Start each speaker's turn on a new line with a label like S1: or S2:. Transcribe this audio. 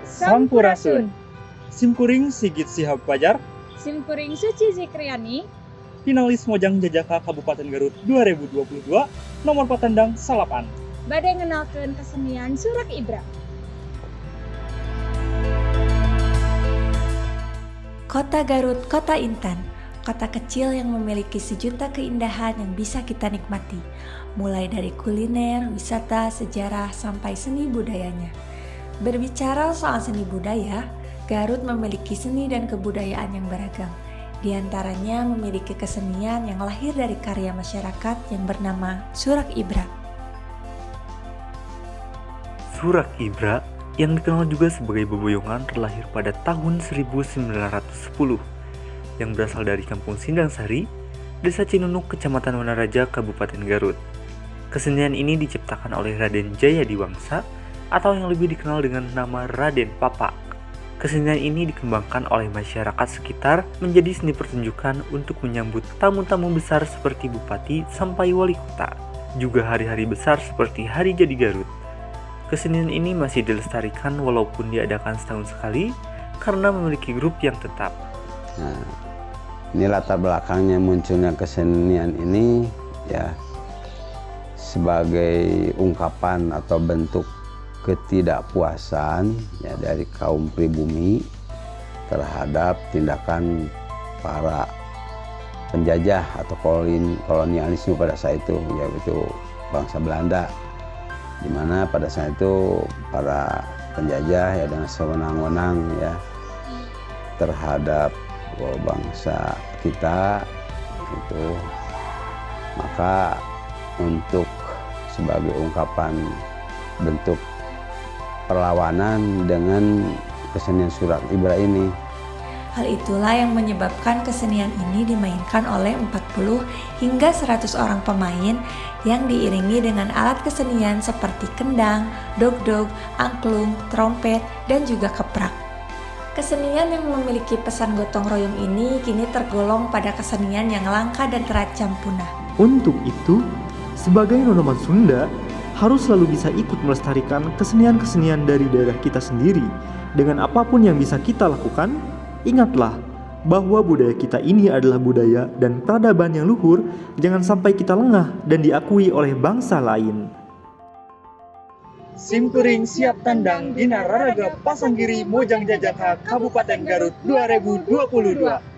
S1: Sampurasun. Simkuring Sigit Sihab Fajar,
S2: Simkuring Suci Zikriani,
S1: finalis Mojang Jajaka Kabupaten Garut 2022, nomor patendang salapan.
S2: bade ngenalkeun kesenian Surak Ibra.
S3: Kota Garut, Kota Intan, kota kecil yang memiliki sejuta keindahan yang bisa kita nikmati, mulai dari kuliner, wisata, sejarah, sampai seni budayanya. Berbicara soal seni budaya, Garut memiliki seni dan kebudayaan yang beragam. Di antaranya memiliki kesenian yang lahir dari karya masyarakat yang bernama Surak Ibra.
S4: Surak Ibra yang dikenal juga sebagai beboyongan terlahir pada tahun 1910 yang berasal dari Kampung Sindang Sari, Desa Cinunuk, Kecamatan Wanaraja, Kabupaten Garut. Kesenian ini diciptakan oleh Raden Jaya Diwangsa atau yang lebih dikenal dengan nama Raden Papak. Kesenian ini dikembangkan oleh masyarakat sekitar menjadi seni pertunjukan untuk menyambut tamu-tamu besar seperti bupati sampai wali kota, juga hari-hari besar seperti Hari Jadi Garut. Kesenian ini masih dilestarikan walaupun diadakan setahun sekali karena memiliki grup yang tetap.
S5: Nah, ini latar belakangnya munculnya kesenian ini ya sebagai ungkapan atau bentuk ketidakpuasan ya dari kaum pribumi terhadap tindakan para penjajah atau kolonialisme pada saat itu, yaitu bangsa Belanda, di mana pada saat itu para penjajah ya dengan sewenang-wenang ya terhadap bangsa kita itu, maka untuk sebagai ungkapan bentuk perlawanan dengan kesenian Surak Ibra ini.
S3: Hal itulah yang menyebabkan kesenian ini dimainkan oleh 40 hingga 100 orang pemain yang diiringi dengan alat kesenian seperti kendang, dogdog, angklung, trompet, dan juga keprak. Kesenian yang memiliki pesan gotong royong ini kini tergolong pada kesenian yang langka dan terancam punah.
S6: Untuk itu, sebagai nonoman Sunda, harus selalu bisa ikut melestarikan kesenian-kesenian dari daerah kita sendiri. Dengan apapun yang bisa kita lakukan, ingatlah bahwa budaya kita ini adalah budaya dan peradaban yang luhur, jangan sampai kita lengah dan diakui oleh bangsa lain.
S1: Simkuring siap tandang Dina Raraga Pasanggiri Mojang Jajaka Kabupaten Garut 2022.